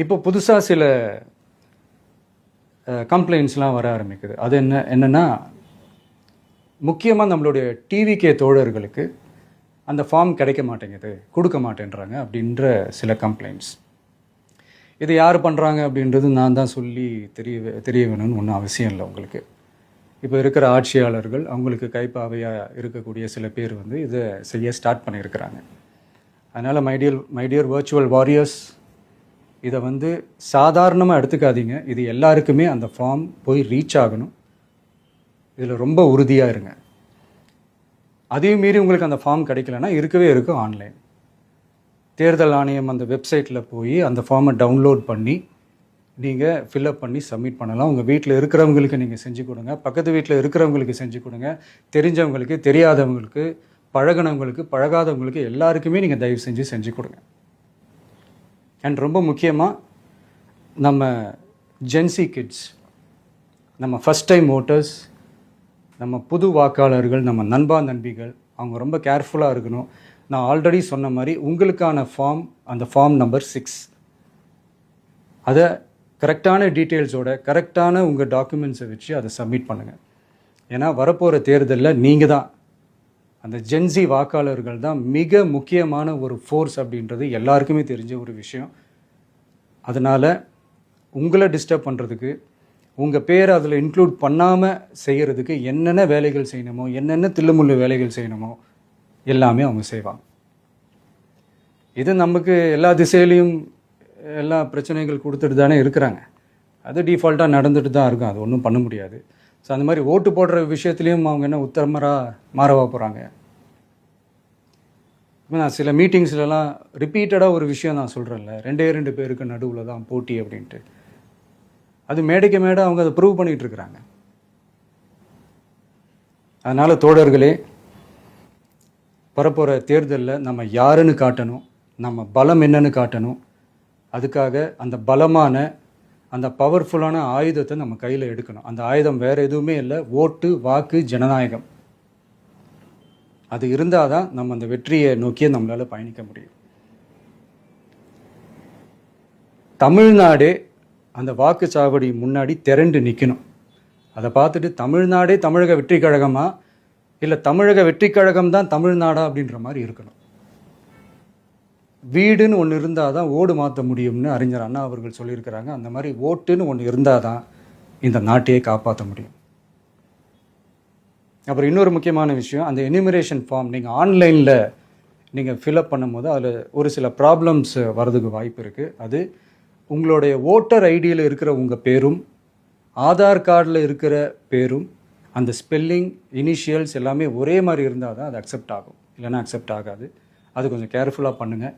இப்போ புதுசாக சில கம்ப்ளைண்ட்ஸ்லாம் வர ஆரம்பிக்குது. அது என்னென்னா முக்கியமாக நம்மளுடைய டிவிகே தோழர்களுக்கு அந்த ஃபார்ம் கிடைக்க மாட்டேங்குது, கொடுக்க மாட்டேன்றாங்க அப்படின்ற சில கம்ப்ளைண்ட்ஸ். இது யார் பண்ணுறாங்க அப்படின்றது நான் தான் சொல்லி தெரிய வேணும்னு ஒன்றும் அவசியம் இல்லை உங்களுக்கு. இப்போ இருக்கிற ஆட்சியாளர்கள் அவங்களுக்கு கைப்பாவையாக இருக்கக்கூடிய சில பேர் வந்து இதை செய்ய ஸ்டார்ட் பண்ணியிருக்கிறாங்க. அதனால் மைடியர் வர்ச்சுவல் வாரியர்ஸ், இதை வந்து சாதாரணமாக எடுத்துக்காதீங்க. இது எல்லாருக்குமே அந்த ஃபார்ம் போய் ரீச் ஆகணும். இதில் ரொம்ப உறுதியாக இருங்க. அதையும் மீறி உங்களுக்கு அந்த ஃபார்ம் கிடைக்கலன்னா இருக்கவே இருக்கும் ஆன்லைன். தேர்தல் ஆணையம் அந்த வெப்சைட்டில் போய் அந்த ஃபார்மை டவுன்லோட் பண்ணி நீங்கள் ஃபில்அப் பண்ணி சப்மிட் பண்ணலாம். உங்கள் வீட்டில் இருக்கிறவங்களுக்கு நீங்கள் செஞ்சு கொடுங்க, பக்கத்து வீட்டில் இருக்கிறவங்களுக்கு செஞ்சு கொடுங்க, தெரிஞ்சவங்களுக்கு, தெரியாதவங்களுக்கு, பழகினவங்களுக்கு, பழகாதவங்களுக்கு எல்லாருக்குமே நீங்கள் தயவு செஞ்சு கொடுங்க. அண்ட் ரொம்ப முக்கியமாக நம்ம ஜென்சி கிட்ஸ், நம்ம ஃபஸ்ட் டைம் ஓட்டர்ஸ், நம்ம புது வாக்காளர்கள், நம்ம நண்பிகள், அவங்க ரொம்ப கேர்ஃபுல்லாக இருக்கணும். நான் ஆல்ரெடி சொன்ன மாதிரி உங்களுக்கான ஃபார்ம், அந்த ஃபார்ம் நம்பர் 6, அதை கரெக்டான டீட்டெயில்ஸோட கரெக்டான உங்கள் டாக்குமெண்ட்ஸை வச்சு அதை சப்மிட் பண்ணுங்கள். ஏன்னா வரப்போகிற தேர்தலில் நீங்கள் தான், அந்த ஜென்சி வாக்காளர்கள் தான் மிக முக்கியமான ஒரு ஃபோர்ஸ் அப்படின்றது எல்லாருக்குமே தெரிஞ்ச ஒரு விஷயம். அதனால் உங்களை டிஸ்டர்ப் பண்ணுறதுக்கு, உங்கள் பேரை அதில் இன்க்ளூட் பண்ணாமல் செய்கிறதுக்கு என்னென்ன வேலைகள் செய்யணுமோ, என்னென்ன தில்லுமுள்ளு வேலைகள் செய்யணுமோ எல்லாமே அவங்க செய்வாங்க. இது நமக்கு எல்லா திசையிலையும் எல்லா பிரச்சனைகள் கொடுத்துட்டு தானே இருக்கிறாங்க. அது டிஃபால்ட்டாக நடந்துட்டு தான் இருக்கும், அது ஒன்றும் பண்ண முடியாது. ஸோ அந்த மாதிரி ஓட்டு போடுற விஷயத்துலேயும் அவங்க என்ன உத்தரமராக மாறவா போகிறாங்க. இப்போ நான் சில மீட்டிங்ஸ்லலாம் ரிப்பீட்டடாக ஒரு விஷயம் நான் சொல்கிறேன்ல, 2 பேருக்கு நடுவில் தான் போட்டி அப்படின்ட்டு. அது மேடைக்கு மேடை அவங்க அதை ப்ரூவ் பண்ணிகிட்டு இருக்கிறாங்க. அதனால் தோழர்களே, வரப்போகிற தேர்தலில் நம்ம யாருன்னு காட்டணும், நம்ம பலம் என்னன்னு காட்டணும். அதுக்காக அந்த பலமான, அந்த பவர்ஃபுல்லான ஆயுதத்தை நம்ம கையில் எடுக்கணும். அந்த ஆயுதம் வேறு எதுவுமே இல்லை, ஓட்டு, வாக்கு, ஜனநாயகம். அது இருந்தால் தான் நம்ம அந்த வெற்றியை நோக்கியே நம்மளால் பயணிக்க முடியும். தமிழ்நாடே அந்த வாக்குச்சாவடி முன்னாடி திரண்டு நிற்கணும். அதை பார்த்துட்டு தமிழ்நாடே தமிழக வெற்றி கழகமா, இல்லை தமிழக வெற்றி கழகம் தான் தமிழ்நாடா அப்படின்ற மாதிரி இருக்கணும். வீடுன்னு ஒன்று இருந்தால் தான் ஓடு மாற்ற முடியும்னு அறிஞர் அண்ணா அவர்கள் சொல்லியிருக்கிறாங்க. அந்த மாதிரி ஓட்டுன்னு ஒன்று இருந்தால் தான் இந்த நாட்டையே காப்பாற்ற முடியும். அப்புறம் இன்னொரு முக்கியமான விஷயம், அந்த எனிமரேஷன் ஃபார்ம் நீங்கள் ஆன்லைனில் நீங்கள் ஃபில்அப் பண்ணும்போது அதில் ஒரு சில ப்ராப்ளம்ஸ் வர்றதுக்கு வாய்ப்பு இருக்குது. அது உங்களுடைய ஓட்டர் ஐடியில் இருக்கிற உங்கள் பேரும், ஆதார் கார்டில் இருக்கிற பேரும், அந்த ஸ்பெல்லிங், இனிஷியல்ஸ் எல்லாமே ஒரே மாதிரி இருந்தால் தான் அது அக்செப்ட் ஆகும், இல்லைன்னா அக்செப்ட் ஆகாது. அது கொஞ்சம் கேர்ஃபுல்லாக பண்ணுங்கள்.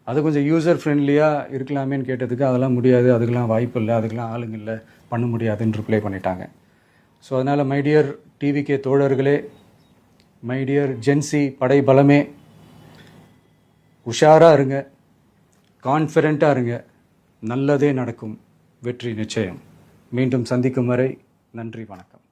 அது கொஞ்சம் யூசர் ஃப்ரெண்ட்லியாக இருக்கலாமேன்னு கேட்டதுக்கு அதெல்லாம் முடியாது, அதுக்கெல்லாம் வாய்ப்பு இல்லை, அதுக்கெல்லாம் ஆளுங்க இல்லை, பண்ண முடியாதுன்னு ரிப்ளை பண்ணிட்டாங்க. ஸோ அதனால் மைடியர் டிவிகே தோழர்களே, மைடியர் ஜென்சி படை பலமே, உஷாராக இருங்க, கான்ஃபிடென்ட்டாக இருங்க. நல்லதே நடக்கும், வெற்றி நிச்சயம். மீண்டும் சந்திக்கும் வரை நன்றி, வணக்கம்.